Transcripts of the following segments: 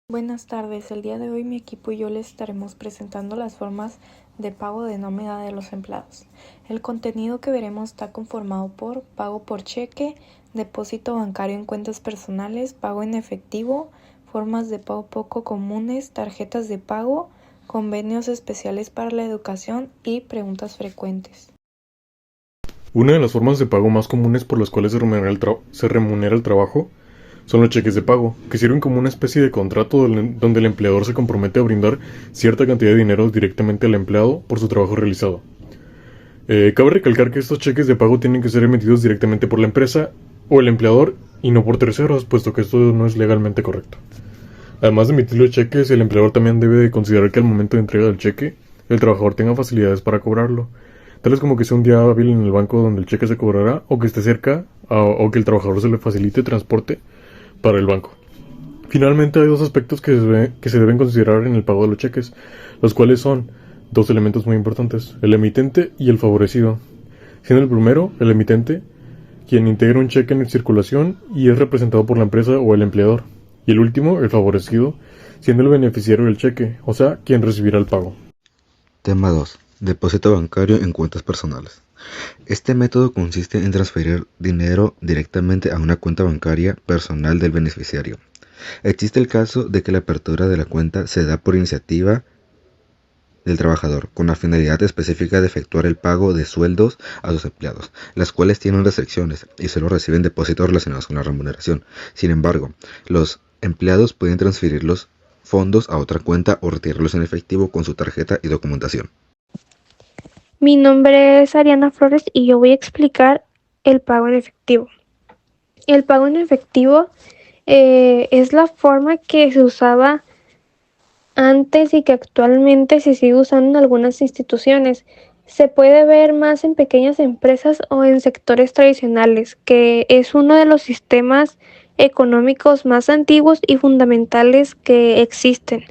Buenas tardes, el día de hoy mi equipo y yo les estaremos presentando las formas de pago de nómina de los empleados. El contenido que veremos está conformado por pago por cheque, depósito bancario en cuentas personales, pago en efectivo, formas de pago poco comunes, tarjetas de pago, convenios especiales para la educación y preguntas frecuentes. Una de las formas de pago más comunes por las cuales se remunera el trabajo son los cheques de pago, que sirven como una especie de contrato donde el empleador se compromete a brindar cierta cantidad de dinero directamente al empleado por su trabajo realizado. Cabe recalcar que estos cheques de pago tienen que ser emitidos directamente por la empresa o el empleador y no por terceros, puesto que esto no es legalmente correcto. Además de emitir los cheques, el empleador también debe de considerar que al momento de entrega del cheque, el trabajador tenga facilidades para cobrarlo, tales como que sea un día hábil en el banco donde el cheque se cobrará, o que esté cerca, o que el trabajador se le facilite transporte para el banco. Finalmente, hay dos aspectos que se deben considerar en el pago de los cheques, los cuales son dos elementos muy importantes: el emitente y el favorecido. Siendo el primero, el emitente, quien integra un cheque en circulación y es representado por la empresa o el empleador, y el último, el favorecido, siendo el beneficiario del cheque, o sea, quien recibirá el pago. Tema 2. Depósito bancario en cuentas personales. Este método consiste en transferir dinero directamente a una cuenta bancaria personal del beneficiario. Existe el caso de que la apertura de la cuenta se da por iniciativa del trabajador, con la finalidad específica de efectuar el pago de sueldos a sus empleados, las cuales tienen restricciones y solo reciben depósitos relacionados con la remuneración. Sin embargo, los empleados pueden transferir los fondos a otra cuenta o retirarlos en efectivo con su tarjeta y documentación. Mi nombre es Ariana Flores y yo voy a explicar el pago en efectivo. El pago en efectivo es la forma que se usaba antes y que actualmente se sigue usando en algunas instituciones. Se puede ver más en pequeñas empresas o en sectores tradicionales, que es uno de los sistemas económicos más antiguos y fundamentales que existen.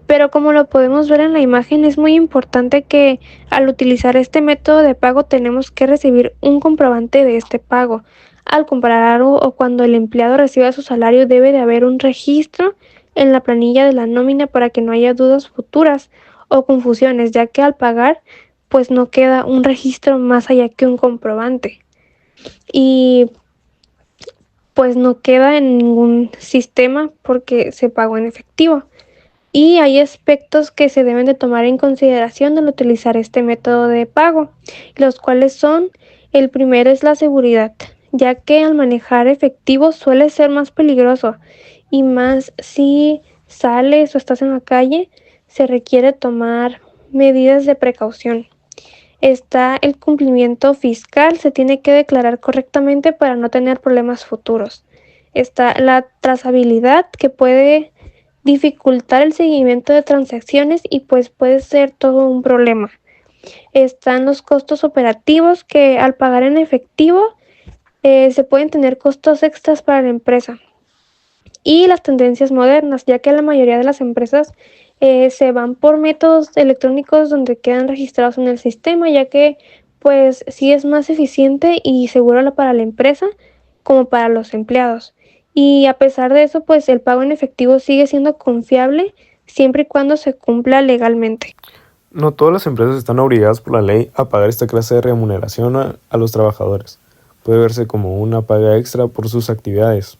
Pero como lo podemos ver en la imagen, es muy importante que al utilizar este método de pago tenemos que recibir un comprobante de este pago. Al comprar algo o cuando el empleado reciba su salario debe de haber un registro en la planilla de la nómina para que no haya dudas futuras o confusiones, ya que al pagar pues no queda un registro más allá que un comprobante. Y pues no queda en ningún sistema porque se pagó en efectivo. Y hay aspectos que se deben de tomar en consideración al utilizar este método de pago, los cuales son: el primero es la seguridad, ya que al manejar efectivo suele ser más peligroso y más si sales o estás en la calle, se requiere tomar medidas de precaución. Está el cumplimiento fiscal, se tiene que declarar correctamente para no tener problemas futuros. Está la trazabilidad, que puede dificultar el seguimiento de transacciones y pues puede ser todo un problema. Están los costos operativos, que al pagar en efectivo se pueden tener costos extras para la empresa. Y las tendencias modernas, ya que la mayoría de las empresas se van por métodos electrónicos donde quedan registrados en el sistema, ya que pues sí es más eficiente y seguro para la empresa como para los empleados. Y a pesar de eso, pues el pago en efectivo sigue siendo confiable siempre y cuando se cumpla legalmente. No todas las empresas están obligadas por la ley a pagar esta clase de remuneración a los trabajadores. Puede verse como una paga extra por sus actividades.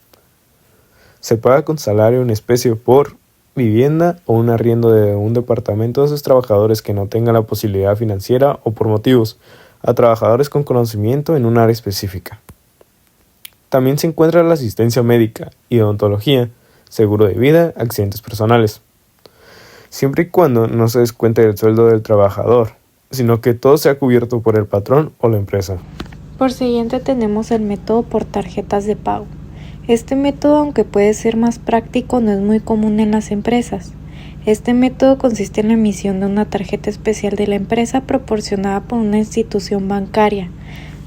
Se paga con salario en especie por vivienda o un arriendo de un departamento a esos trabajadores que no tengan la posibilidad financiera o por motivos a trabajadores con conocimiento en un área específica. También se encuentra la asistencia médica y odontología, seguro de vida, accidentes personales. Siempre y cuando no se descuente del sueldo del trabajador, sino que todo sea cubierto por el patrón o la empresa. Por siguiente tenemos el método por tarjetas de pago. Este método, aunque puede ser más práctico, no es muy común en las empresas. Este método consiste en la emisión de una tarjeta especial de la empresa proporcionada por una institución bancaria.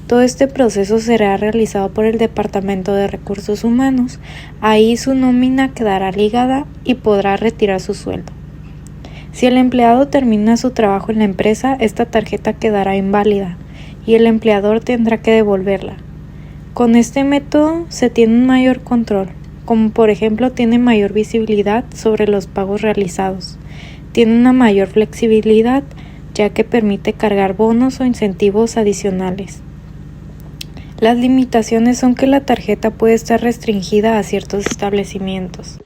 Todo este proceso será realizado por el Departamento de Recursos Humanos. Ahí su nómina quedará ligada y podrá retirar su sueldo. Si el empleado termina su trabajo en la empresa, esta tarjeta quedará inválida y el empleador tendrá que devolverla. Con este método se tiene un mayor control, como por ejemplo tiene mayor visibilidad sobre los pagos realizados. Tiene una mayor flexibilidad, ya que permite cargar bonos o incentivos adicionales. Las limitaciones son que la tarjeta puede estar restringida a ciertos establecimientos.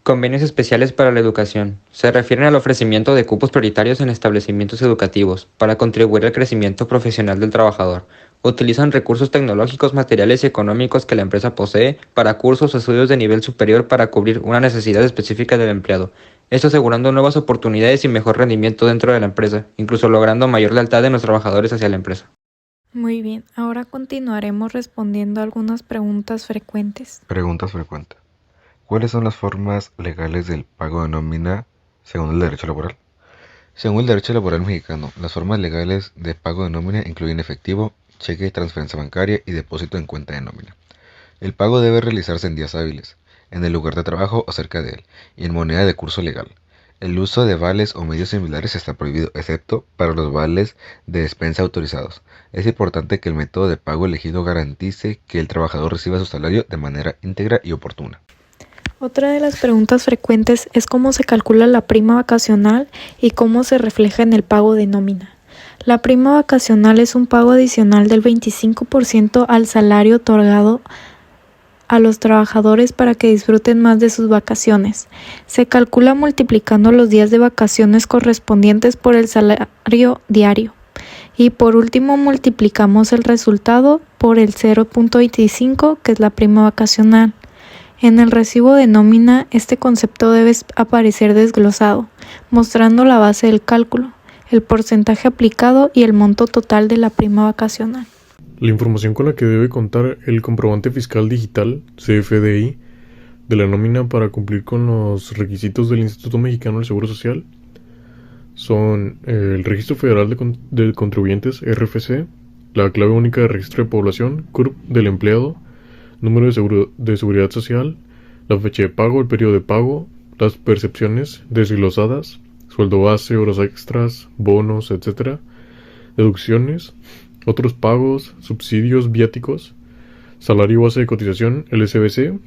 Convenios especiales para la educación. Se refieren al ofrecimiento de cupos prioritarios en establecimientos educativos para contribuir al crecimiento profesional del trabajador. Utilizan recursos tecnológicos, materiales y económicos que la empresa posee para cursos o estudios de nivel superior para cubrir una necesidad específica del empleado. Esto asegurando nuevas oportunidades y mejor rendimiento dentro de la empresa, incluso logrando mayor lealtad de los trabajadores hacia la empresa. Muy bien, ahora continuaremos respondiendo algunas preguntas frecuentes. Preguntas frecuentes. ¿Cuáles son las formas legales del pago de nómina según el derecho laboral? Según el derecho laboral mexicano, las formas legales de pago de nómina incluyen efectivo, cheque, transferencia bancaria y depósito en cuenta de nómina. El pago debe realizarse en días hábiles, en el lugar de trabajo o cerca de él, y en moneda de curso legal. El uso de vales o medios similares está prohibido, excepto para los vales de despensa autorizados. Es importante que el método de pago elegido garantice que el trabajador reciba su salario de manera íntegra y oportuna. Otra de las preguntas frecuentes es cómo se calcula la prima vacacional y cómo se refleja en el pago de nómina. La prima vacacional es un pago adicional del 25% al salario otorgado a los trabajadores para que disfruten más de sus vacaciones. Se calcula multiplicando los días de vacaciones correspondientes por el salario diario. Y por último multiplicamos el resultado por el 0.25, que es la prima vacacional. En el recibo de nómina, este concepto debe aparecer desglosado, mostrando la base del cálculo, el porcentaje aplicado y el monto total de la prima vacacional. La información con la que debe contar el comprobante fiscal digital, CFDI, de la nómina para cumplir con los requisitos del Instituto Mexicano del Seguro Social son el Registro Federal de Contribuyentes, RFC, la clave única de registro de población, CURP del empleado, número de seguridad social, la fecha de pago, el periodo de pago, las percepciones desglosadas, sueldo base, horas extras, bonos, etc., deducciones, otros pagos, subsidios, viáticos, salario base de cotización, el SBC,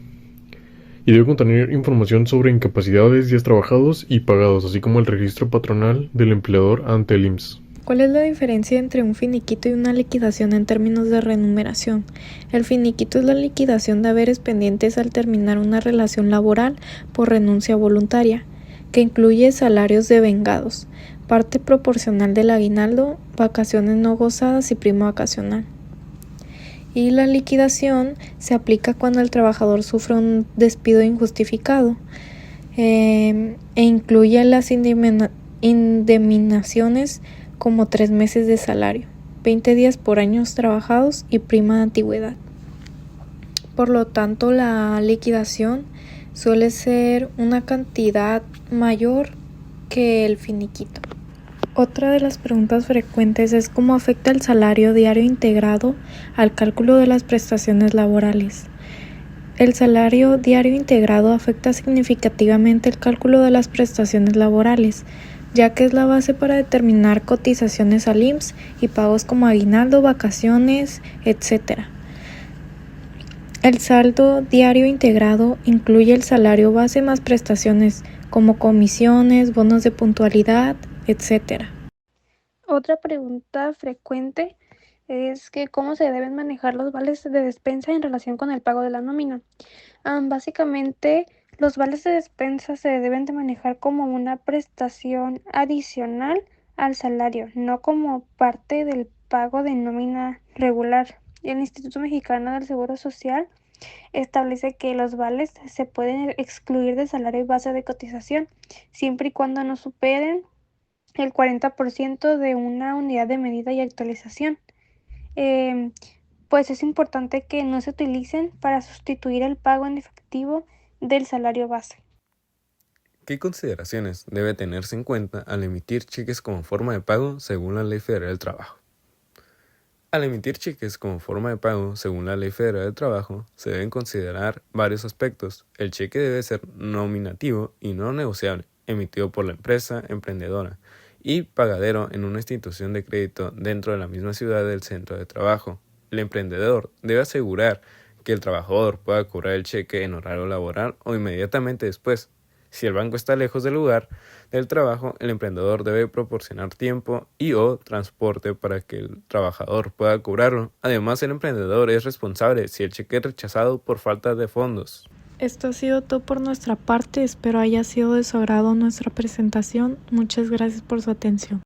y debe contener información sobre incapacidades, días trabajados y pagados, así como el registro patronal del empleador ante el IMSS. ¿Cuál es la diferencia entre un finiquito y una liquidación en términos de remuneración? El finiquito es la liquidación de haberes pendientes al terminar una relación laboral por renuncia voluntaria, que incluye salarios devengados, parte proporcional del aguinaldo, vacaciones no gozadas y prima vacacional. Y la liquidación se aplica cuando el trabajador sufre un despido injustificado e incluye las indemnizaciones como 3 meses de salario, 20 días por años trabajados y prima de antigüedad. Por lo tanto, la liquidación suele ser una cantidad mayor que el finiquito. Otra de las preguntas frecuentes es cómo afecta el salario diario integrado al cálculo de las prestaciones laborales. El salario diario integrado afecta significativamente el cálculo de las prestaciones laborales, ya que es la base para determinar cotizaciones al IMSS y pagos como aguinaldo, vacaciones, etc. El saldo diario integrado incluye el salario base más prestaciones como comisiones, bonos de puntualidad, etc. Otra pregunta frecuente es que cómo se deben manejar los vales de despensa en relación con el pago de la nómina. Básicamente, los vales de despensa se deben de manejar como una prestación adicional al salario, no como parte del pago de nómina regular. El Instituto Mexicano del Seguro Social establece que los vales se pueden excluir del salario base de cotización, siempre y cuando no superen el 40% de una unidad de medida y actualización. Pues es importante que no se utilicen para sustituir el pago en efectivo del salario base. ¿Qué consideraciones debe tenerse en cuenta al emitir cheques como forma de pago según la Ley Federal del Trabajo? Al emitir cheques como forma de pago según la Ley Federal del Trabajo, se deben considerar varios aspectos. El cheque debe ser nominativo y no negociable, emitido por la empresa emprendedora y pagadero en una institución de crédito dentro de la misma ciudad del centro de trabajo. El emprendedor debe asegurar que el trabajador pueda cobrar el cheque en horario laboral o inmediatamente después. Si el banco está lejos del lugar del trabajo, el emprendedor debe proporcionar tiempo y/o transporte para que el trabajador pueda cobrarlo. Además, el emprendedor es responsable si el cheque es rechazado por falta de fondos. Esto ha sido todo por nuestra parte, espero haya sido de su agrado nuestra presentación. Muchas gracias por su atención.